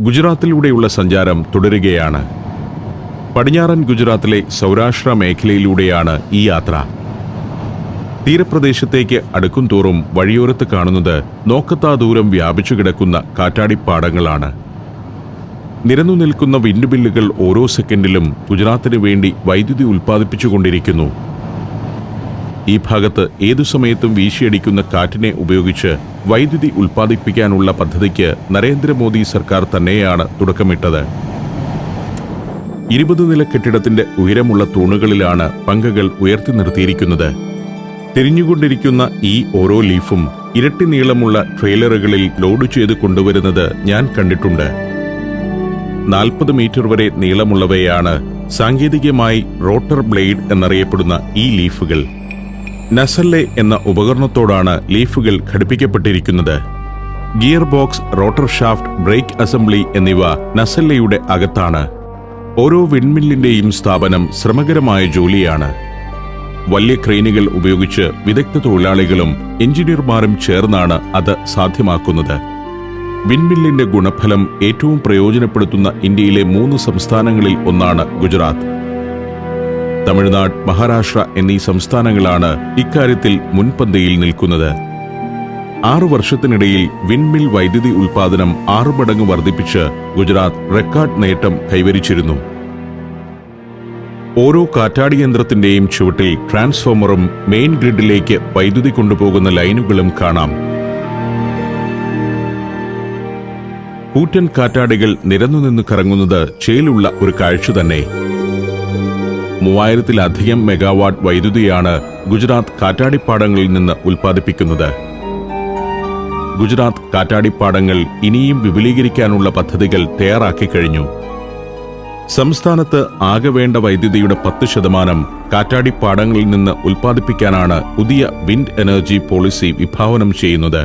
ഗുജറാത്തിലൂടെയുള്ള സഞ്ചാരം തുടരുകയാണ്. പടിഞ്ഞാറൻ ഗുജറാത്തിലെ സൗരാഷ്ട്ര മേഖലയിലൂടെയാണ് ഈ യാത്ര. തീരപ്രദേശത്തേക്ക് അടുക്കും തോറും വഴിയോരത്ത് കാണുന്നത് നോക്കത്താ ദൂരം വ്യാപിച്ചു കിടക്കുന്ന കാറ്റാടിപ്പാടങ്ങളാണ്. നിരന്നു നിൽക്കുന്ന വിൻഡ്മില്ലുകൾ ഓരോ സെക്കൻഡിലും ഗുജറാത്തിന് വേണ്ടി വൈദ്യുതി ഉൽപ്പാദിപ്പിച്ചുകൊണ്ടിരിക്കുന്നു. ഈ ഭാഗത്ത് ഏതു സമയത്തും വീശിയടിക്കുന്ന കാറ്റിനെ ഉപയോഗിച്ച് വൈദ്യുതി ഉൽപ്പാദിപ്പിക്കാനുള്ള പദ്ധതിക്ക് നരേന്ദ്രമോദി സർക്കാർ തന്നെയാണ് തുടക്കമിട്ടത്. 20 നില കെട്ടിടത്തിന്റെ ഉയരമുള്ള തൂണുകളിലാണ് പങ്കകൾ ഉയർത്തി നിർത്തിയിരിക്കുന്നത്. തിരിഞ്ഞുകൊണ്ടിരിക്കുന്ന ഈ ഓരോ ലീഫും ഇരട്ടി നീളമുള്ള ട്രെയിലറുകളിൽ ലോഡ് ചെയ്ത് കൊണ്ടുവരുന്നത് ഞാൻ കണ്ടിട്ടുണ്ട്. 40 മീറ്റർ വരെ നീളമുള്ളവയാണ് സാങ്കേതികമായി റോട്ടർ ബ്ലേഡ് എന്നറിയപ്പെടുന്ന ഈ ലീഫുകൾ. നസല്ലെ എന്ന ഉപകരണത്തോടാണ് ലീഫുകൾ ഘടിപ്പിക്കപ്പെട്ടിരിക്കുന്നത്. Gear box, rotor shaft, brake assembly എന്നിവ നസല്ലയുടെ അകത്താണ്. ഓരോ വിൻഡ്മില്ലിന്റെയും സ്ഥാപനം ശ്രമകരമായ ജോലിയാണ്. വലിയ ക്രെയിനുകൾ ഉപയോഗിച്ച് വിദഗ്ധ തൊഴിലാളികളും എഞ്ചിനീയർമാരും ചേർന്നാണ് അത് സാധ്യമാക്കുന്നത്. വിൻഡ്മില്ലിന്റെ ഗുണഫലം ഏറ്റവും പ്രയോജനപ്പെടുത്തുന്ന ഇന്ത്യയിലെ 3 സംസ്ഥാനങ്ങളിൽ ഒന്നാണ് ഗുജറാത്ത്. തമിഴ്നാട്, മഹാരാഷ്ട്ര എന്നീ സംസ്ഥാനങ്ങളാണ് ഇക്കാര്യത്തിൽ മുൻപന്തിയിൽ നിൽക്കുന്നത്. 6 വർഷത്തിനിടയിൽ വിൻഡ്മിൽ വൈദ്യുതി ഉൽപ്പാദനം 6 മടങ്ങ് വർദ്ധിപ്പിച്ച് ഗുജറാത്ത് റെക്കോർഡ് നേട്ടം കൈവരിച്ചിരുന്നു. ഓരോ കാറ്റാടി യന്ത്രത്തിന്റെയും ചുവട്ടിൽ ട്രാൻസ്ഫോമറും മെയിൻ ഗ്രിഡിലേക്ക് വൈദ്യുതി കൊണ്ടുപോകുന്ന ലൈനുകളും കാണാം. കൂറ്റൻ കാറ്റാടികൾ നിരന്നുനിന്ന് കറങ്ങുന്നത് ചേലുള്ള ഒരു കാഴ്ച തന്നെ. 3000-ലധികം മെഗാവാട്ട് വൈദ്യുതിയാണ് ഗുജറാത്ത് കാറ്റാടിപ്പാടങ്ങളിൽ നിന്ന് ഉൽപ്പാദിപ്പിക്കുന്നത്. ഗുജറാത്ത് കാറ്റാടിപ്പാടങ്ങൾ ഇനിയും വിപുലീകരിക്കാനുള്ള പദ്ധതികൾ തയ്യാറാക്കി കഴിഞ്ഞു. സംസ്ഥാനത്ത് ആകെ വേണ്ട വൈദ്യുതിയുടെ 10% കാറ്റാടിപ്പാടങ്ങളിൽ നിന്ന് ഉൽപ്പാദിപ്പിക്കാനാണ് പുതിയ വിൻഡ് എനർജി പോളിസി വിഭാവനം ചെയ്യുന്നത്.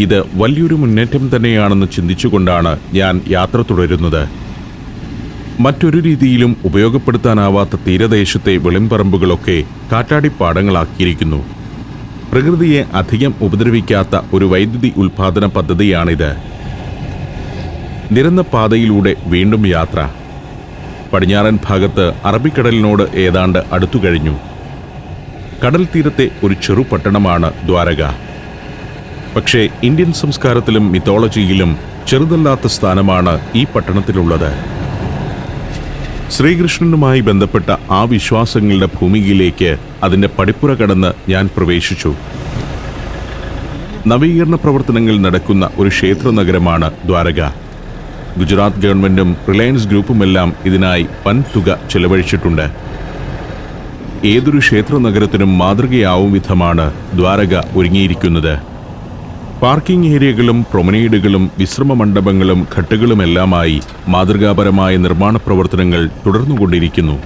ഇത് വലിയൊരു മുന്നേറ്റം തന്നെയാണെന്ന് ചിന്തിച്ചുകൊണ്ടാണ് ഞാൻ യാത്ര തുടരുന്നത്. മറ്റൊരു രീതിയിലും ഉപയോഗപ്പെടുത്താനാവാത്ത തീരദേശത്തെ വെളിമ്പറമ്പുകളൊക്കെ കാറ്റാടിപ്പാടങ്ങളാക്കിയിരിക്കുന്നു. പ്രകൃതിയെ അധികം ഉപദ്രവിക്കാത്ത ഒരു വൈദ്യുതി ഉൽപ്പാദന പദ്ധതിയാണിത്. നിരന്ന പാതയിലൂടെ വീണ്ടും യാത്ര. പടിഞ്ഞാറൻ ഭാഗത്ത് അറബിക്കടലിനോട് ഏതാണ്ട് അടുത്തുകഴിഞ്ഞു. കടൽ തീരത്തെ ഒരു ചെറു പട്ടണമാണ് ദ്വാരക. പക്ഷേ ഇന്ത്യൻ സംസ്കാരത്തിലും മിത്തോളജിയിലും ചെറുതല്ലാത്ത സ്ഥാനമാണ് ഈ പട്ടണത്തിലുള്ളത്. ശ്രീകൃഷ്ണനുമായി ബന്ധപ്പെട്ട ആ വിശ്വാസങ്ങളുടെ ഭൂമികയിലേക്ക് അതിന്റെ പടിപ്പുര കടന്ന് ഞാൻ പ്രവേശിച്ചു. നവീകരണ പ്രവർത്തനങ്ങൾ നടക്കുന്ന ഒരു ക്ഷേത്ര നഗരമാണ് ദ്വാരക. ഗുജറാത്ത് ഗവൺമെന്റും റിലയൻസ് ഗ്രൂപ്പുമെല്ലാം ഇതിനായി വൻതുക ചെലവഴിച്ചിട്ടുണ്ട്. ഏതൊരു ക്ഷേത്ര നഗരത്തിനും മാതൃകയാവും വിധമാണ് ദ്വാരക ഒരുങ്ങിയിരിക്കുന്നത്. പാർക്കിംഗ് ഏരിയകളും പ്രൊമനേഡുകളും വിശ്രമ മണ്ഡപങ്ങളും ഘട്ടുകളുമെല്ലാമായി മാതൃകാപരമായ നിർമ്മാണ പ്രവർത്തനങ്ങൾ തുടർന്നുകൊണ്ടിരിക്കുന്നു.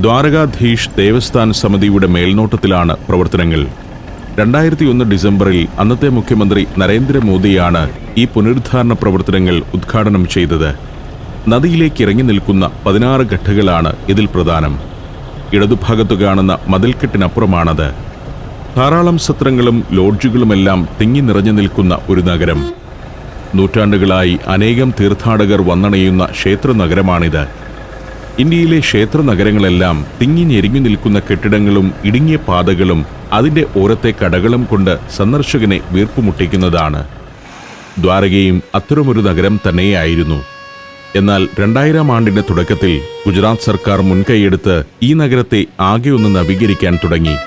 ദ്വാരകാധീഷ് ദേവസ്ഥാൻ സമിതിയുടെ മേൽനോട്ടത്തിലാണ് പ്രവർത്തനങ്ങൾ. 2001 ഡിസംബറിൽ അന്നത്തെ മുഖ്യമന്ത്രി നരേന്ദ്രമോദിയാണ് ഈ പുനരുദ്ധാരണ പ്രവർത്തനങ്ങൾ ഉദ്ഘാടനം ചെയ്തത്. നദിയിലേക്ക് ഇറങ്ങി നിൽക്കുന്ന 16 ഘട്ടുകളാണ് ഇതിൽ പ്രധാനം. ഇടതുഭാഗത്തു കാണുന്ന മതിൽക്കെട്ടിനപ്പുറമാണത്. ധാരാളം സത്രങ്ങളും ലോഡ്ജുകളുമെല്ലാം തിങ്ങി നിറഞ്ഞു നിൽക്കുന്ന ഒരു നഗരം. നൂറ്റാണ്ടുകളായി അനേകം തീർത്ഥാടകർ വന്നണയുന്ന ക്ഷേത്ര നഗരമാണിത്. ഇന്ത്യയിലെ ക്ഷേത്ര നഗരങ്ങളെല്ലാം തിങ്ങി ഞെരിഞ്ഞു നിൽക്കുന്ന കെട്ടിടങ്ങളും ഇടുങ്ങിയ പാതകളും അതിന്റെ ഓരത്തെ കടകളും കൊണ്ട് സന്ദർശകനെ വീർപ്പുമുട്ടിക്കുന്നതാണ്. ദ്വാരകയും അത്തരമൊരു നഗരം തന്നെയായിരുന്നു. എന്നാൽ 2000 ആണ്ടിന്റെ തുടക്കത്തിൽ ഗുജറാത്ത് സർക്കാർ മുൻകൈയെടുത്ത് ഈ നഗരത്തെ ആകെ ഒന്ന് നവീകരിക്കാൻ തുടങ്ങി.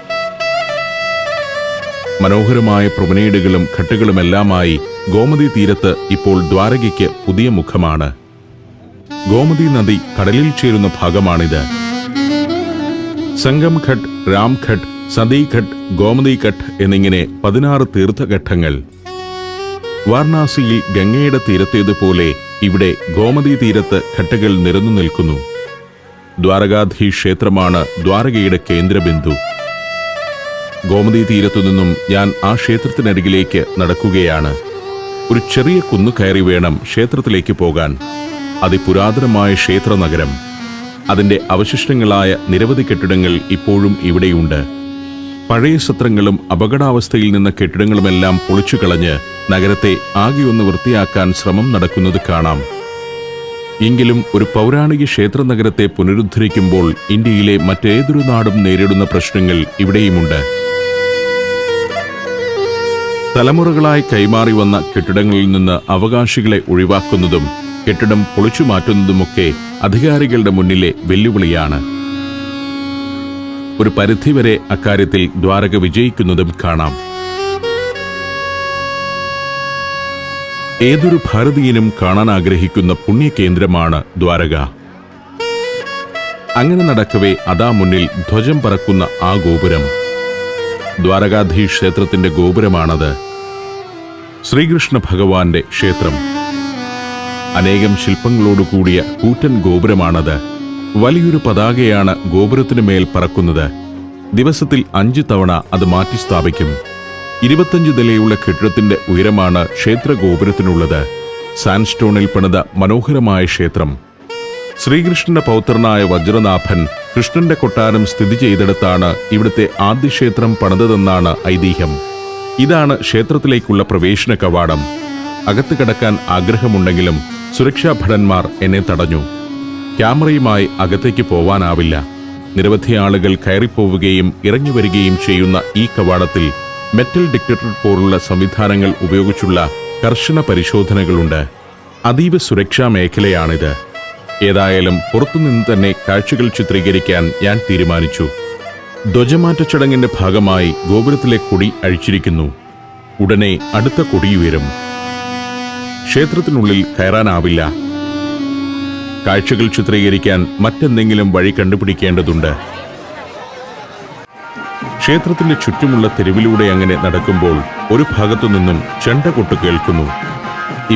മനോഹരമായ പ്രൊമനേഡുകളും ഘട്ടുകളുമെല്ലാമായി ഗോമതി തീരത്ത് ഇപ്പോൾ ദ്വാരകയ്ക്ക് പുതിയ മുഖമാണ്. ഗോമതി നദി കടലിൽ ചേരുന്ന ഭാഗമാണിത്. സംഗം ഘട്ട്, രാംഘട്ട്, സതീഘട്ട്, ഗോമതി ഘട്ട് എന്നിങ്ങനെ 16 തീർത്ഥഘട്ടങ്ങൾ. വാരണാസിയിൽ ഗംഗയുടെ തീരത്തേതുപോലെ ഇവിടെ ഗോമതി തീരത്ത് ഘട്ടുകൾ നിരന്നു നിൽക്കുന്നു. ദ്വാരകാധീഷ് ക്ഷേത്രമാണ് ദ്വാരകയുടെ കേന്ദ്രബിന്ദു. ഗോമതി തീരത്തുനിന്നും ഞാൻ ആ ക്ഷേത്രത്തിനരികിലേക്ക് നടക്കുകയാണ്. ഒരു ചെറിയ കുന്നു കയറി വേണം ക്ഷേത്രത്തിലേക്ക് പോകാൻ. അതിപുരാതനമായ ക്ഷേത്ര നഗരം. അതിന്റെ അവശിഷ്ടങ്ങളായ നിരവധി കെട്ടിടങ്ങൾ ഇപ്പോഴും ഇവിടെയുണ്ട്. പഴയ സത്രങ്ങളും അപകടാവസ്ഥയിൽ നിന്ന കെട്ടിടങ്ങളുമെല്ലാം പൊളിച്ചു കളഞ്ഞ് നഗരത്തെ ആകെ ഒന്ന് വൃത്തിയാക്കാൻ ശ്രമം നടക്കുന്നത് കാണാം. എങ്കിലും ഒരു പൗരാണിക ക്ഷേത്ര നഗരത്തെ പുനരുദ്ധരിക്കുമ്പോൾ ഇന്ത്യയിലെ മറ്റേതൊരു നാടും നേരിടുന്ന പ്രശ്നങ്ങൾ ഇവിടെയുമുണ്ട്. തലമുറകളായി കൈമാറി വന്ന കെട്ടിടങ്ങളിൽ നിന്ന് അവകാശികളെ ഒഴിവാക്കുന്നതും കെട്ടിടം പൊളിച്ചു മാറ്റുന്നതുമൊക്കെ അധികാരികളുടെ മുന്നിലെ വെല്ലുവിളിയാണ്. ഒരു പരിധിവരെ അക്കാര്യത്തിൽ ദ്വാരക വിജയിക്കുന്നതും കാണാം. ഏതൊരു ഭാരതീയനും കാണാൻ ആഗ്രഹിക്കുന്ന പുണ്യകേന്ദ്രമാണ് ദ്വാരക. അങ്ങനെ നടക്കവേ അതാ മുന്നിൽ ധ്വജം പറക്കുന്ന ആ ഗോപുരം. ദ്വാരകാധീശ് ക്ഷേത്രത്തിന്റെ ഗോപുരമാണത്. ശ്രീകൃഷ്ണ ഭഗവാന്റെ ക്ഷേത്രം. അനേകം ശില്പങ്ങളോടുകൂടിയ കൂറ്റൻ ഗോപുരമാണത്. വലിയൊരു പതാകയാണ് ഗോപുരത്തിനു മേൽ പറക്കുന്നത്. ദിവസത്തിൽ 5 തവണ അത് മാറ്റി സ്ഥാപിക്കും. 25 നിലയുള്ള കെട്ടിടത്തിന്റെ ഉയരമാണ് ക്ഷേത്ര ഗോപുരത്തിനുള്ളത്. സാൻഡ്സ്റ്റോണിൽ പണിത മനോഹരമായ ക്ഷേത്രം. ശ്രീകൃഷ്ണന്റെ പൗത്രനായ വജ്രനാഭൻ കൃഷ്ണന്റെ കൊട്ടാരം സ്ഥിതി ചെയ്തിടത്താണ് ഇവിടുത്തെ ആദ്യ ക്ഷേത്രം പണിതതെന്നാണ് ഐതിഹ്യം. ഇതാണ് ക്ഷേത്രത്തിലേക്കുള്ള പ്രവേശന കവാടം. അകത്ത് കടക്കാൻ ആഗ്രഹമുണ്ടെങ്കിലും സുരക്ഷാ ഭടന്മാർ എന്നെ തടഞ്ഞു. ക്യാമറയുമായി അകത്തേക്ക് പോവാനാവില്ല. നിരവധി ആളുകൾ കയറിപ്പോവുകയും ഇറങ്ങി വരികയും ചെയ്യുന്ന ഈ കവാടത്തിൽ മെറ്റൽ ഡിറ്റക്ടർ പോലുള്ള സംവിധാനങ്ങൾ ഉപയോഗിച്ചുള്ള കർശന പരിശോധനകളുണ്ട്. അതീവ സുരക്ഷാ മേഖലയാണിത്. ഏതായാലും പുറത്തുനിന്ന് തന്നെ കാഴ്ചകൾ ചിത്രീകരിക്കാൻ ഞാൻ തീരുമാനിച്ചു. ധ്വജമാറ്റ ചടങ്ങിന്റെ ഭാഗമായി ഗോപുരത്തിലെ കൊടി അഴിച്ചിരിക്കുന്നു. ഉടനെ അടുത്ത കൊടിയുയരും. ക്ഷേത്രത്തിനുള്ളിൽ കയറാനാവില്ല. കാഴ്ചകൾ ചിത്രീകരിക്കാൻ മറ്റെന്തെങ്കിലും വഴി കണ്ടുപിടിക്കേണ്ടതുണ്ട്. ക്ഷേത്രത്തിന്റെ ചുറ്റുമുള്ള തെരുവിലൂടെ അങ്ങനെ നടക്കുമ്പോൾ ഒരു ഭാഗത്തു നിന്നും ചെണ്ടകൊട്ട് കേൾക്കുന്നു.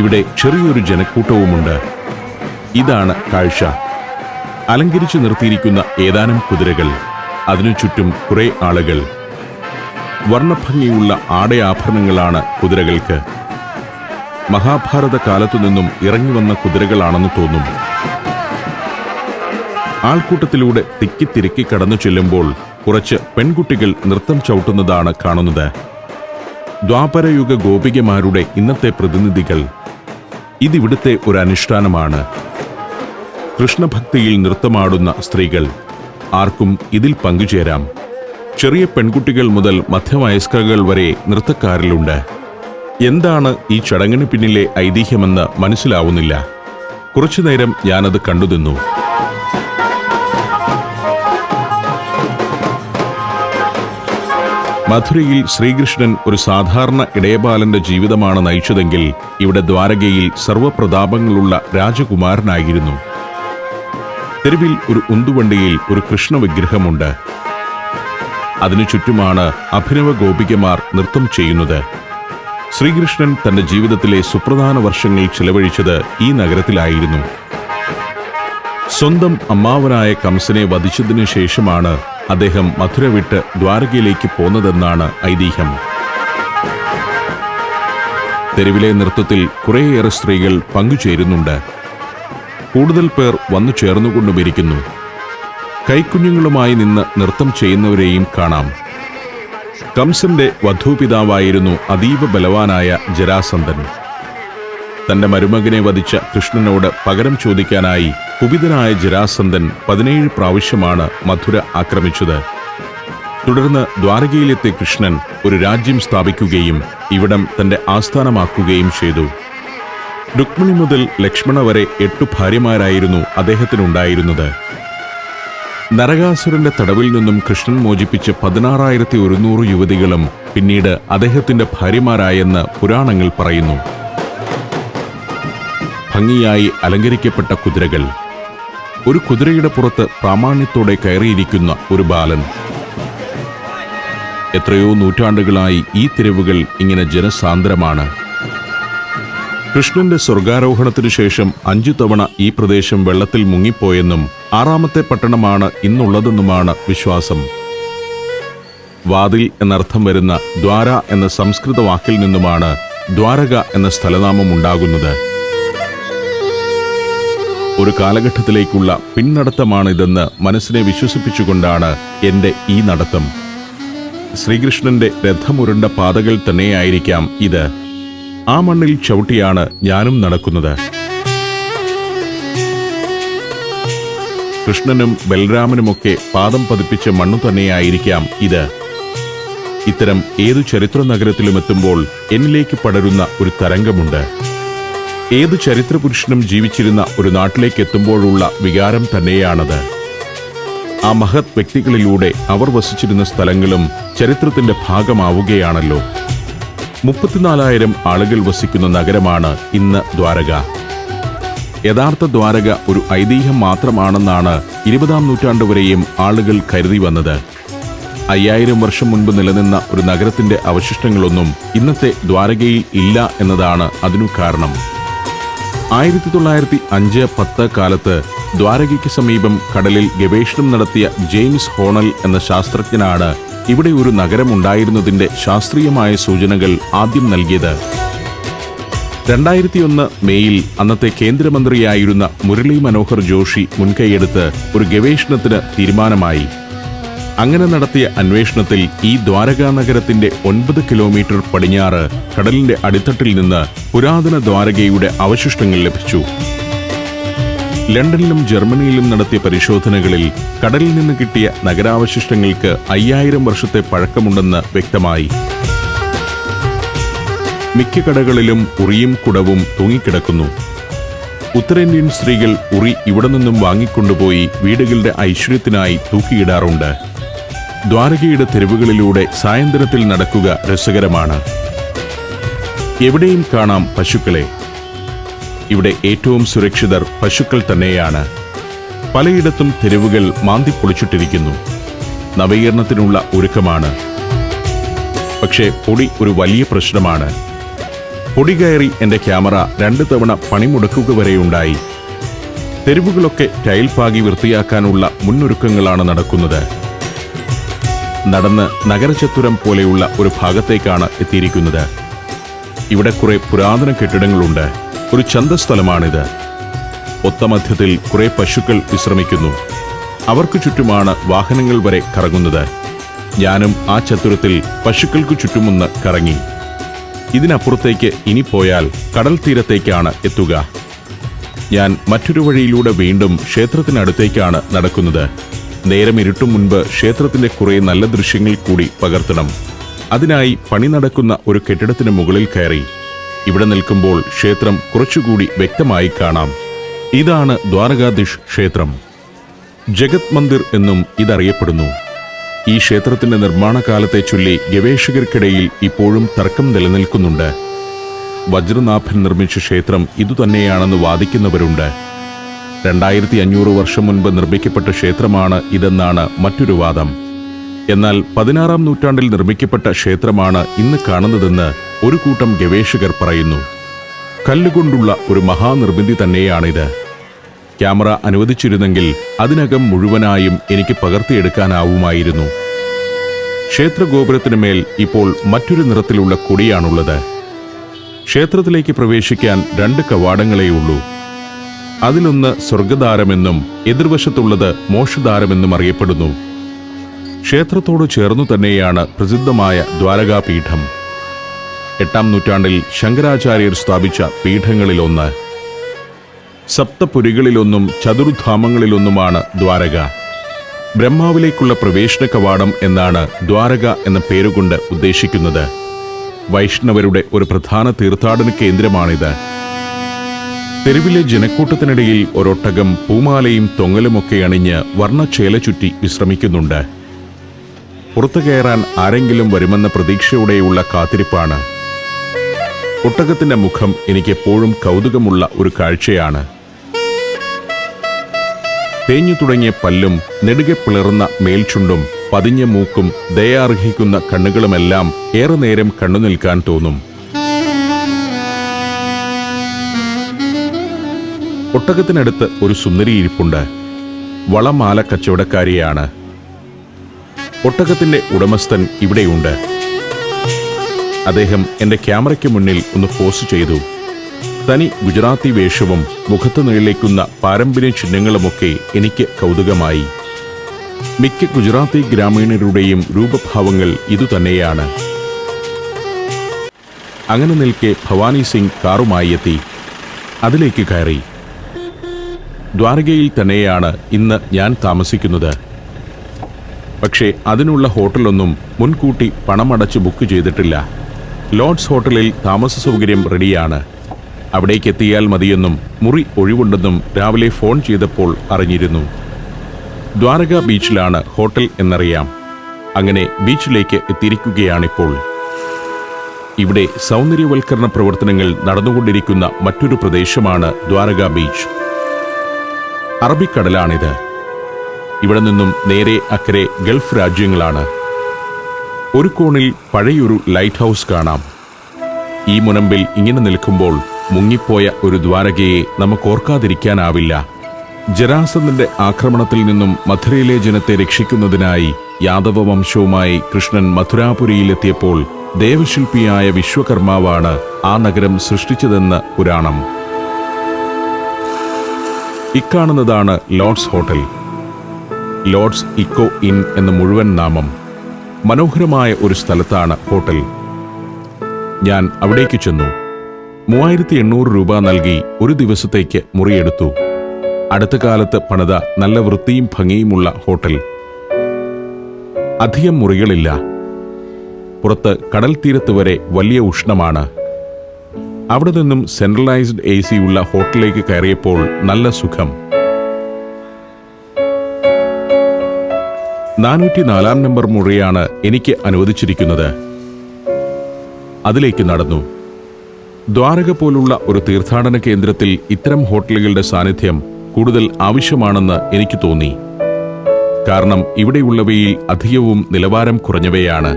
ഇവിടെ ചെറിയൊരു ജനക്കൂട്ടവുമുണ്ട്. ഇതാണ് കാഴ്ച. അലങ്കരിച്ചു നിർത്തിയിരിക്കുന്ന ഏതാനും കുതിരകൾ, അതിനു ചുറ്റും കുറെ ആളുകൾ. വർണ്ണഭംഗിയുള്ള ആടയാഭരണങ്ങളാണ് കുതിരകൾക്ക്. മഹാഭാരത കാലത്തുനിന്നും ഇറങ്ങിവന്ന കുതിരകളാണെന്ന് തോന്നും. ആൾക്കൂട്ടത്തിലൂടെ തിക്കിത്തിരക്കി കടന്നു ചെല്ലുമ്പോൾ കുറച്ച് പെൺകുട്ടികൾ നൃത്തം ചവിട്ടുന്നതാണ് കാണുന്നത്. ദ്വാപരയുഗ ഗോപികമാരുടെ ഇന്നത്തെ പ്രതിനിധികൾ. ഇതിവിടുത്തെ ഒരു അനുഷ്ഠാനമാണ്. കൃഷ്ണഭക്തിയിൽ നൃത്തമാടുന്ന സ്ത്രീകൾ. ആർക്കും ഇതിൽ പങ്കുചേരാം. ചെറിയ പെൺകുട്ടികൾ മുതൽ മധ്യവയസ്കകൾ വരെ നൃത്തക്കാരിലുണ്ട്. എന്താണ് ഈ ചടങ്ങിന് പിന്നിലെ ഐതിഹ്യമെന്ന് മനസ്സിലാവുന്നില്ല. കുറച്ചുനേരം ഞാനത് കണ്ടുനിന്നു. മധുരയിൽ ശ്രീകൃഷ്ണൻ ഒരു സാധാരണ ഇടയബാലന്റെ ജീവിതമാണ് നയിച്ചതെങ്കിൽ ഇവിടെ ദ്വാരകയിൽ സർവപ്രതാപങ്ങളുള്ള രാജകുമാരനായിരുന്നു. തെരുവിൽ ഒരു ഉന്തുവണ്ടിയിൽ ഒരു കൃഷ്ണ വിഗ്രഹമുണ്ട്. അതിനു ചുറ്റുമാണ് അഭിനവ ഗോപികമാർ നൃത്തം ചെയ്യുന്നത്. ശ്രീകൃഷ്ണൻ തന്റെ ജീവിതത്തിലെ സുപ്രധാന വർഷങ്ങൾ ചിലവഴിച്ചത് ഈ നഗരത്തിലായിരുന്നു. സ്വന്തം അമ്മാവനായ കംസനെ വധിച്ചതിനു ശേഷമാണ് അദ്ദേഹം മധുര വിട്ട് ദ്വാരകയിലേക്ക് പോന്നതെന്നാണ് ഐതിഹ്യം. തെരുവിലെ നൃത്തത്തിൽ കുറേയേറെ സ്ത്രീകൾ പങ്കുചേരുന്നുണ്ട്. കൂടുതൽ പേർ വന്നു ചേർന്നുകൊണ്ടുമിരിക്കുന്നു. കൈക്കുഞ്ഞുങ്ങളുമായി നിന്ന് നൃത്തം ചെയ്യുന്നവരെയും കാണാം. കംസന്റെ വധൂപിതാവായിരുന്നു അതീവ ബലവാനായ ജരാസന്ധൻ. തന്റെ മരുമകനെ വധിച്ച കൃഷ്ണനോട് പകരം ചോദിക്കാനായി കുപിതനായ ജരാസന്ധൻ 17 പ്രാവശ്യമാണ് മധുര ആക്രമിച്ചത്. തുടർന്ന് ദ്വാരകയിലെത്തിയ കൃഷ്ണൻ ഒരു രാജ്യം സ്ഥാപിക്കുകയും ഇവിടം തന്റെ ആസ്ഥാനമാക്കുകയും ചെയ്തു. രുക്മിണി മുതൽ ലക്ഷ്മണ വരെ 8 ഭാര്യമാരായിരുന്നു അദ്ദേഹത്തിനുണ്ടായിരുന്നത്. നരകാസുരന്റെ തടവിൽ നിന്നും കൃഷ്ണൻ മോചിപ്പിച്ച 16,100 യുവതികളും പിന്നീട് അദ്ദേഹത്തിന്റെ ഭാര്യമാരായെന്ന് പുരാണങ്ങൾ പറയുന്നു. ഭംഗിയായി അലങ്കരിക്കപ്പെട്ട കുതിരകൾ. ഒരു കുതിരയുടെ പുറത്ത് പ്രാമാണ്യത്തോടെ കയറിയിരിക്കുന്ന ഒരു ബാലൻ. എത്രയോ നൂറ്റാണ്ടുകളായി ഈ തെരുവുകൾ ഇങ്ങനെ ജനസാന്ദ്രമാണ്. കൃഷ്ണന്റെ സ്വർഗാരോഹണത്തിനു ശേഷം 5 തവണ ഈ പ്രദേശം വെള്ളത്തിൽ മുങ്ങിപ്പോയെന്നും 6ാമത്തെ പട്ടണമാണ് ഇന്നുള്ളതെന്നുമാണ് വിശ്വാസം. വാതിൽ എന്നർത്ഥം വരുന്ന ദ്വാര എന്ന സംസ്കൃത വാക്കിൽ നിന്നുമാണ് ദ്വാരക എന്ന സ്ഥലനാമം ഉണ്ടാകുന്നത്. ഒരു കാലഘട്ടത്തിലേക്കുള്ള പിന്നടത്തമാണിതെന്ന് മനസ്സിനെ വിശ്വസിപ്പിച്ചുകൊണ്ടാണ് എൻ്റെ ഈ നടത്തം. ശ്രീകൃഷ്ണന്റെ രഥമുരുണ്ട പാതകൾ തന്നെയായിരിക്കാം ഇത്. ആ മണ്ണിൽ ചവിട്ടിയാണ് ഞാനും നടക്കുന്നത്. കൃഷ്ണനും ബലരാമനുമൊക്കെ പാദം പതിപ്പിച്ച മണ്ണു തന്നെയായിരിക്കാം ഇത്. ഇത്തരം ഏതു ചരിത്ര നഗരത്തിലും എത്തുമ്പോൾ എന്നിലേക്ക് പടരുന്ന ഒരു തരംഗമുണ്ട്. ഏതു ചരിത്രപുരുഷനും ജീവിച്ചിരുന്ന ഒരു നാട്ടിലേക്ക് എത്തുമ്പോഴുള്ള വികാരം തന്നെയാണത്. ആ മഹത് വ്യക്തികളിലൂടെ അവർ വസിച്ചിരുന്ന സ്ഥലങ്ങളും ചരിത്രത്തിന്റെ ഭാഗമാവുകയാണല്ലോ. 34,000 ആളുകൾ വസിക്കുന്ന നഗരമാണ് ഇന്ന് ദ്വാരക. യഥാർത്ഥ ദ്വാരക ഒരു ഐതിഹ്യം മാത്രമാണെന്നാണ് 20-ാം നൂറ്റാണ്ട് വരെയും ആളുകൾ കരുതി വന്നത്. 5000 വർഷം മുൻപ് നിലനിന്ന ഒരു നഗരത്തിന്റെ അവശിഷ്ടങ്ങളൊന്നും ഇന്നത്തെ ദ്വാരകയിൽ ഇല്ല എന്നതാണ് അതിനു കാരണം. 1905-10 കാലത്ത് ദ്വാരകയ്ക്ക് സമീപം കടലിൽ ഗവേഷണം നടത്തിയ ജെയിംസ് ഹോണൽ എന്ന ശാസ്ത്രജ്ഞനാണ് ഇവിടെ ഒരു നഗരമുണ്ടായിരുന്നതിന്റെ ശാസ്ത്രീയമായ സൂചനകൾ ആദ്യം നൽകിയത്. 2001 മേയിൽ അന്നത്തെ കേന്ദ്രമന്ത്രിയായിരുന്ന മുരളി മനോഹർ ജോഷി മുൻകൈയെടുത്ത് ഒരു ഗവേഷണത്തിന് തീരുമാനമായി. അങ്ങനെ നടത്തിയ അന്വേഷണത്തിൽ ഈ ദ്വാരകാ നഗരത്തിന്റെ 9 കിലോമീറ്റർ പടിഞ്ഞാറ് കടലിന്റെ അടിത്തട്ടിൽ നിന്ന് പുരാതന ദ്വാരകയുടെ അവശിഷ്ടങ്ങൾ ലഭിച്ചു. ലണ്ടനിലും ജർമ്മനിയിലും നടത്തിയ പരിശോധനകളിൽ കടലിൽ നിന്ന് കിട്ടിയ നഗരാവശിഷ്ടങ്ങൾക്ക് 5000 വർഷത്തെ പഴക്കമുണ്ടെന്ന് വ്യക്തമായി. മിക്ക കടകളിലും ഉറിയും കുടവും തൂങ്ങിക്കിടക്കുന്നു. ഉത്തരേന്ത്യൻ സ്ത്രീകൾ ഉറി ഇവിടെ നിന്നും വാങ്ങിക്കൊണ്ടുപോയി വീടുകളുടെ ഐശ്വര്യത്തിനായി തൂക്കിയിടാറുണ്ട്. ദ്വാരകയുടെ തെരുവുകളിലൂടെ സായന്തനത്തിൽ നടക്കുക രസകരമാണ്. എവിടെയും കാണാം പശുക്കളെ. ഇവിടെ ഏറ്റവും സുരക്ഷിതർ പശുക്കൾ തന്നെയാണ്. പലയിടത്തും തെരുവുകൾ മാന്തിപ്പൊളിച്ചിട്ടിരിക്കുന്നു. നവീകരണത്തിനുള്ള ഒരുക്കമാണ്. പക്ഷേ പൊടി ഒരു വലിയ പ്രശ്നമാണ്. പൊടി കയറി എന്റെ ക്യാമറ 2 തവണ പണിമുടക്കുക വരെയുണ്ടായി. തെരുവുകളൊക്കെ ടൈൽ പാകി വൃത്തിയാക്കാനുള്ള മുന്നൊരുക്കങ്ങളാണ് നടക്കുന്നത്. നടന്ന് നഗരചത്തുരം പോലെയുള്ള ഒരു ഭാഗത്തേക്കാണ് എത്തിയിരിക്കുന്നത്. ഇവിടെ കുറെ പുരാതന കെട്ടിടങ്ങളുണ്ട്. ഒരു ചന്തസ്ഥലമാണിത്. ഒത്തമധ്യത്തിൽ കുറെ പശുക്കൾ വിശ്രമിക്കുന്നു. അവർക്ക് ചുറ്റുമാണ് വാഹനങ്ങൾ വരെ കറങ്ങുന്നത്. ഞാനും ആ ചത്തുരത്തിൽ പശുക്കൾക്കു ചുറ്റുമൊന്ന് കറങ്ങി. ഇതിനപ്പുറത്തേക്ക് ഇനി പോയാൽ കടൽ തീരത്തേക്കാണ് എത്തുക. ഞാൻ മറ്റൊരു വഴിയിലൂടെ വീണ്ടും ക്ഷേത്രത്തിനടുത്തേക്കാണ് നടക്കുന്നത്. നേരം ഇരുട്ടും മുൻപ് ക്ഷേത്രത്തിന്റെ കുറെ നല്ല ദൃശ്യങ്ങൾ കൂടി പകർത്തണം. അതിനായി പണി നടക്കുന്ന ഒരു കെട്ടിടത്തിന് മുകളിൽ കയറി. ഇവിടെ നിൽക്കുമ്പോൾ ക്ഷേത്രം കുറച്ചുകൂടി വ്യക്തമായി കാണാം. ഇതാണ് ദ്വാരകാധീഷ് ക്ഷേത്രം. ജഗത് മന്ദിർ എന്നും ഇതറിയപ്പെടുന്നു. ഈ ക്ഷേത്രത്തിന്റെ നിർമ്മാണ കാലത്തെ ചൊല്ലി ഗവേഷകർക്കിടയിൽ ഇപ്പോഴും തർക്കം നിലനിൽക്കുന്നുണ്ട്. വജ്രനാഭൻ നിർമ്മിച്ച ക്ഷേത്രം ഇതുതന്നെയാണെന്ന് വാദിക്കുന്നവരുണ്ട്. 2500 വർഷം മുൻപ് നിർമ്മിക്കപ്പെട്ട ക്ഷേത്രമാണ് ഇതെന്നാണ് മറ്റൊരു വാദം. എന്നാൽ 16-ാം നൂറ്റാണ്ടിൽ നിർമ്മിക്കപ്പെട്ട ക്ഷേത്രമാണ് ഇന്ന് കാണുന്നതെന്ന് ഒരു കൂട്ടം ഗവേഷകർ പറയുന്നു. കല്ലുകൊണ്ടുള്ള ഒരു മഹാനിർമ്മിതി തന്നെയാണിത്. ക്യാമറ അനുവദിച്ചിരുന്നെങ്കിൽ അതിനകം മുഴുവനായും എനിക്ക് പകർത്തിയെടുക്കാനാവുമായിരുന്നു. ക്ഷേത്രഗോപുരത്തിന് മേൽ ഇപ്പോൾ മറ്റൊരു നിറത്തിലുള്ള കൊടിയാണുള്ളത്. ക്ഷേത്രത്തിലേക്ക് പ്രവേശിക്കാൻ 2 കവാടങ്ങളേയുള്ളൂ. അതിലൊന്ന് സ്വർഗദ്വാരമെന്നും എതിർവശത്തുള്ളത് മോക്ഷദ്വാരമെന്നും അറിയപ്പെടുന്നു. ക്ഷേത്രത്തോട് ചേർന്നു തന്നെയാണ് പ്രസിദ്ധമായ ദ്വാരകാപീഠം. 8-ാം നൂറ്റാണ്ടിൽ ശങ്കരാചാര്യർ സ്ഥാപിച്ച പീഠങ്ങളിലൊന്ന്. സപ്തപുരികളിലൊന്നും ചതുർധാമങ്ങളിലൊന്നുമാണ് ദ്വാരക. ബ്രഹ്മാവിലേക്കുള്ള പ്രവേശന കവാടം എന്നാണ് ദ്വാരക എന്ന പേരുകൊണ്ട് ഉദ്ദേശിക്കുന്നത്. വൈഷ്ണവരുടെ ഒരു പ്രധാന തീർത്ഥാടന കേന്ദ്രമാണിത്. തെരുവിലെ ജനക്കൂട്ടത്തിനിടയിൽ ഒരൊട്ടകം പൂമാലയും തൊങ്ങലുമൊക്കെ അണിഞ്ഞ് വർണ്ണച്ചേല ചുറ്റി വിശ്രമിക്കുന്നുണ്ട്. പുറത്തു കയറാൻ ആരെങ്കിലും വരുമെന്ന പ്രതീക്ഷയോടെയുള്ള കാത്തിരിപ്പാണ്. ഒട്ടകത്തിന്റെ മുഖം എനിക്കെപ്പോഴും കൗതുകമുള്ള ഒരു കാഴ്ചയാണ്. തേഞ്ഞു തുടങ്ങിയ പല്ലും നെടുകെ പിളർന്ന മേൽചുണ്ടും പതിഞ്ഞ മൂക്കും ദയാർഹിക്കുന്ന കണ്ണുകളുമെല്ലാം ഏറെ നേരം കണ്ണു നിൽക്കാൻ തോന്നും. ഒട്ടകത്തിനടുത്ത് ഒരു സുന്ദരി ഇരിപ്പുണ്ട്. വളമാല കച്ചവടക്കാരിയാണ്. ഒട്ടകത്തിന്റെ ഉടമസ്ഥൻ ഇവിടെയുണ്ട്. അദ്ദേഹം എന്റെ ക്യാമറയ്ക്ക് മുന്നിൽ ഒന്ന് പോസ് ചെയ്തു. തനി ഗുജറാത്തി വേഷവും മുഖത്ത് നിഴലിക്കുന്ന പാരമ്പര്യ ചിഹ്നങ്ങളുമൊക്കെ എനിക്ക് കൗതുകമായി. മിക്ക ഗുജറാത്തി ഗ്രാമീണരുടെയും രൂപഭാവങ്ങൾ ഇതുതന്നെയാണ്. അങ്ങനെ നിൽക്കെ ഭവാനി സിംഗ് കാറുമായി എത്തി. അതിലേക്ക് കയറി. ദ്വാരകയിൽ തന്നെയാണ് ഇന്ന് ഞാൻ താമസിക്കുന്നത്. പക്ഷേ അതിനുള്ള ഹോട്ടലൊന്നും മുൻകൂട്ടി പണമടച്ച് ബുക്ക് ചെയ്തിട്ടില്ല. ലോഡ്സ് ഹോട്ടലിൽ താമസ സൗകര്യം റെഡിയാണ്. അവിടേക്കെത്തിയാൽ മതിയെന്നും മുറി ഒഴിവുണ്ടെന്നും രാവിലെ ഫോൺ ചെയ്തപ്പോൾ അറിഞ്ഞിരുന്നു. ദ്വാരക ബീച്ചിലാണ് ഹോട്ടൽ എന്നറിയാം. അങ്ങനെ ബീച്ചിലേക്ക് എത്തിയിരിക്കുകയാണിപ്പോൾ. ഇവിടെ സൗന്ദര്യവൽക്കരണ പ്രവർത്തനങ്ങൾ നടന്നുകൊണ്ടിരിക്കുന്ന മറ്റൊരു പ്രദേശമാണ് ദ്വാരക ബീച്ച്. അറബിക്കടലാണിത്. ഇവിടെ നിന്നും നേരെ അക്കരെ ഗൾഫ് രാജ്യങ്ങളാണ്. ഒരു കോണിൽ പഴയൊരു ലൈറ്റ് ഹൗസ് കാണാം. ഈ മുനമ്പിൽ ഇങ്ങനെ നിൽക്കുമ്പോൾ മുങ്ങിപ്പോയ ഒരു ദ്വാരകയെ നമുക്കോർക്കാതിരിക്കാനാവില്ല. ജരാസന്ധന്റെ ആക്രമണത്തിൽ നിന്നും മഥുരയിലെ ജനത്തെ രക്ഷിക്കുന്നതിനായി യാദവ വംശവുമായി കൃഷ്ണൻ മഥുരാപുരിയിലെത്തിയപ്പോൾ ദേവശില്പിയായ വിശ്വകർമാവാണ് ആ നഗരം സൃഷ്ടിച്ചതെന്ന് പുരാണം. ഇക്കാണുന്നതാണ് Lords hotel. Lords eco inn എന്ന മുഴുവൻ നാമം. മനോഹരമായ ഒരു സ്ഥലത്താണ് ഹോട്ടൽ. ഞാൻ അവിടേക്ക് ചെന്നു. 3800 രൂപ നൽകി ഒരു ദിവസത്തേക്ക് മുറിയെടുത്തു. അടുത്ത കാലത്ത് പണിത നല്ല വൃത്തിയും ഭംഗിയുമുള്ള ഹോട്ടൽ. അധികം മുറികളില്ല. പുറത്ത് കടൽ തീരത്ത് വരെ വലിയ ഉഷ്ണമാണ്. അവിടെ നിന്നും സെൻട്രലൈസ്ഡ് AC ഉള്ള ഹോട്ടലിലേക്ക് കയറിയപ്പോൾ നല്ല സുഖം. 404 നമ്പർ മുറിയാണ് എനിക്ക് അനുവദിച്ചിരിക്കുന്നത്. അതിലേക്ക് നടന്നു. ദ്വാരക പോലുള്ള ഒരു തീർത്ഥാടന കേന്ദ്രത്തിൽ ഇത്തരം ഹോട്ടലുകളുടെ സാന്നിധ്യം കൂടുതൽ ആവശ്യമാണെന്ന് എനിക്ക് തോന്നി. കാരണം ഇവിടെയുള്ളവയിൽ അധികവും നിലവാരം കുറഞ്ഞവയാണ്.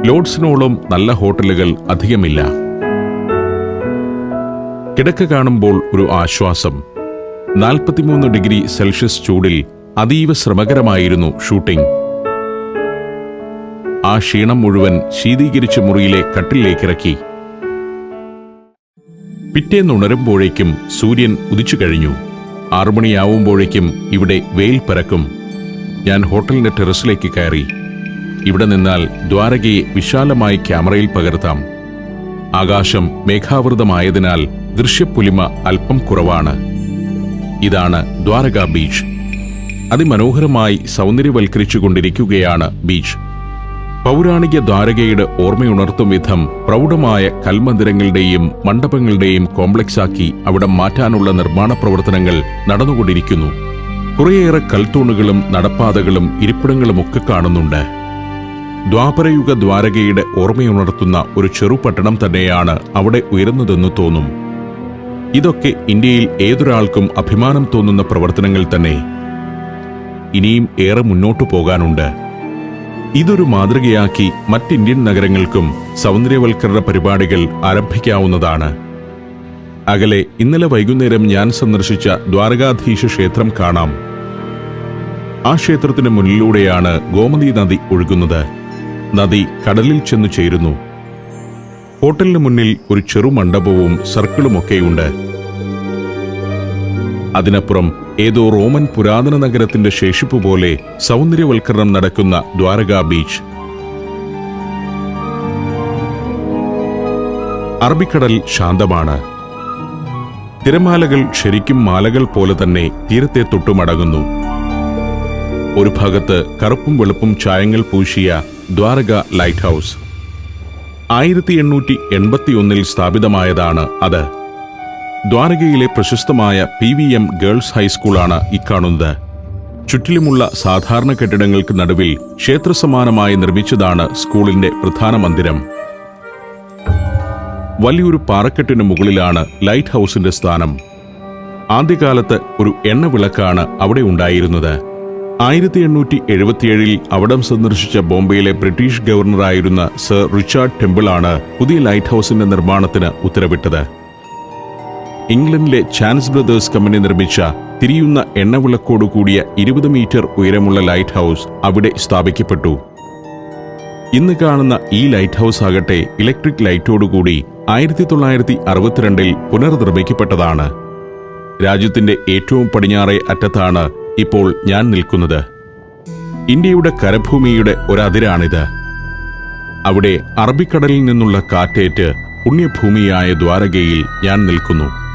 ലോഡ്സിനോളം നല്ല ഹോട്ടലുകൾ അധികമില്ല. കിടക്ക കാണുമ്പോൾ ഒരു ആശ്വാസം. 43 ഡിഗ്രി സെൽഷ്യസ് ചൂടിൽ അതീവ ശ്രമകരമായിരുന്നു ഷൂട്ടിംഗ്. ആ ക്ഷീണം മുഴുവൻ ശീതീകരിച്ച മുറിയിലെ കട്ടിലേക്കിറക്കി. പിറ്റേന്നുണരുമ്പോഴേക്കും സൂര്യൻ ഉദിച്ചു കഴിഞ്ഞു. 6 മണിയാവുമ്പോഴേക്കും ഇവിടെ വെയിൽ പരക്കും. ഞാൻ ഹോട്ടലിന്റെ ടെറസിലേക്ക് കയറി. ഇവിടെ നിന്നാൽ ദ്വാരകയെ വിശാലമായി ക്യാമറയിൽ പകർത്താം. ആകാശം മേഘാവൃതമായതിനാൽ ദൃശ്യപ്പൊലിമ അല്പം കുറവാണ്. ഇതാണ് ദ്വാരക ബീച്ച്. അതിമനോഹരമായി സൗന്ദര്യവൽക്കരിച്ചുകൊണ്ടിരിക്കുകയാണ് ബീച്ച്. പൗരാണിക ദ്വാരകയുടെ ഓർമ്മയുണർത്തും വിധം പ്രൗഢമായ കൽമന്ദിരങ്ങളുടെയും മണ്ഡപങ്ങളുടെയും കോംപ്ലക്സാക്കി അവിടെ മാറ്റാനുള്ള നിർമ്മാണ പ്രവർത്തനങ്ങൾ നടന്നുകൊണ്ടിരിക്കുന്നു. കുറേയേറെ കൽത്തൂണുകളും നടപ്പാതകളും ഇരിപ്പിടങ്ങളുമൊക്കെ കാണുന്നുണ്ട്. ദ്വാപരയുഗ ദ്വാരകയുടെ ഓർമ്മയുണർത്തുന്ന ഒരു ചെറുപട്ടണം തന്നെയാണ് അവിടെ ഉയരുന്നതെന്ന് തോന്നും. ഇതൊക്കെ ഇന്ത്യയിൽ ഏതൊരാൾക്കും അഭിമാനം തോന്നുന്ന പ്രവർത്തനങ്ങൾ തന്നെ. ഇനിയും ഏറെ മുന്നോട്ടു പോകാനുണ്ട്. ഇതൊരു മാതൃകയാക്കി മറ്റിന്ത്യൻ നഗരങ്ങൾക്കും സൗന്ദര്യവൽക്കരണ പരിപാടികൾ ആരംഭിക്കാവുന്നതാണ്. അകലെ ഇന്നലെ വൈകുന്നേരം ഞാൻ സന്ദർശിച്ച ദ്വാരകാധീശ ക്ഷേത്രം കാണാം. ആ ക്ഷേത്രത്തിന് മുന്നിലൂടെയാണ് ഗോമതി നദി ഒഴുകുന്നത്. നദി കടലിൽ ചെന്നു ചേരുന്നു. ഹോട്ടലിന് മുന്നിൽ ഒരു ചെറു മണ്ഡപവും സർക്കിളുമൊക്കെയുണ്ട്. അതിനപ്പുറം ഏതോ റോമൻ പുരാതന നഗരത്തിന്റെ ശേഷിപ്പ് പോലെ സൗന്ദര്യവൽക്കരണം നടക്കുന്ന ദ്വാരക ബീച്ച്. അറബിക്കടൽ ശാന്തമാണ്. തിരമാലകൾ ശരിക്കും മാലകൾ പോലെ തന്നെ തീരത്തെ തൊട്ടുമടങ്ങുന്നു. ഒരു ഭാഗത്ത് കറുപ്പും വെളുപ്പും ചായങ്ങൾ പൂശിയ ദ്വാരക ലൈറ്റ് ഹൗസ്. 1881 സ്ഥാപിതമായതാണ് അത്. ദ്വാരകയിലെ പ്രശസ്തമായ PVM ഗേൾസ് ഹൈസ്കൂളാണ് ഇക്കാണുന്നത്. ചുറ്റിലുമുള്ള സാധാരണ കെട്ടിടങ്ങൾക്ക് നടുവിൽ ക്ഷേത്രസമാനമായി നിർമ്മിച്ചതാണ് സ്കൂളിന്റെ പ്രധാന മന്ദിരം. വലിയൊരു പാറക്കെട്ടിന് മുകളിലാണ് ലൈറ്റ് ഹൗസിന്റെ സ്ഥാനം. ആദ്യകാലത്ത് ഒരു എണ്ണവിളക്കാണ് അവിടെ ഉണ്ടായിരുന്നത്. 1877 അവിടം സന്ദർശിച്ച ബോംബെയിലെ ബ്രിട്ടീഷ് ഗവർണറായിരുന്ന സർ റിച്ചാർഡ് ടെമ്പിളാണ് പുതിയ ലൈറ്റ് ഹൗസിന്റെ നിർമ്മാണത്തിന് ഉത്തരവിട്ടത്. ഇംഗ്ലണ്ടിലെ ചാൻസ് ബ്രദേഴ്സ് കമ്പനി നിർമ്മിച്ച തിരിയുന്ന എണ്ണവിളക്കോടുകൂടിയ 20 മീറ്റർ ഉയരമുള്ള ലൈറ്റ് ഹൗസ് അവിടെ സ്ഥാപിക്കപ്പെട്ടു. ഇന്ന് കാണുന്ന ഈ ലൈറ്റ് ഹൗസ് ആകട്ടെ ഇലക്ട്രിക് ലൈറ്റോടുകൂടി 1962 പുനർനിർമ്മിക്കപ്പെട്ടതാണ്. രാജ്യത്തിന്റെ ഏറ്റവും പടിഞ്ഞാറേ അറ്റത്താണ് ഇപ്പോൾ ഞാൻ നിൽക്കുന്നത്. ഇന്ത്യയുടെ കരഭൂമിയുടെ ഒരതിരാണിത്. അവിടെ അറബിക്കടലിൽ നിന്നുള്ള കാറ്റേറ്റ് പുണ്യഭൂമിയായ ദ്വാരകയിൽ ഞാൻ നിൽക്കുന്നു.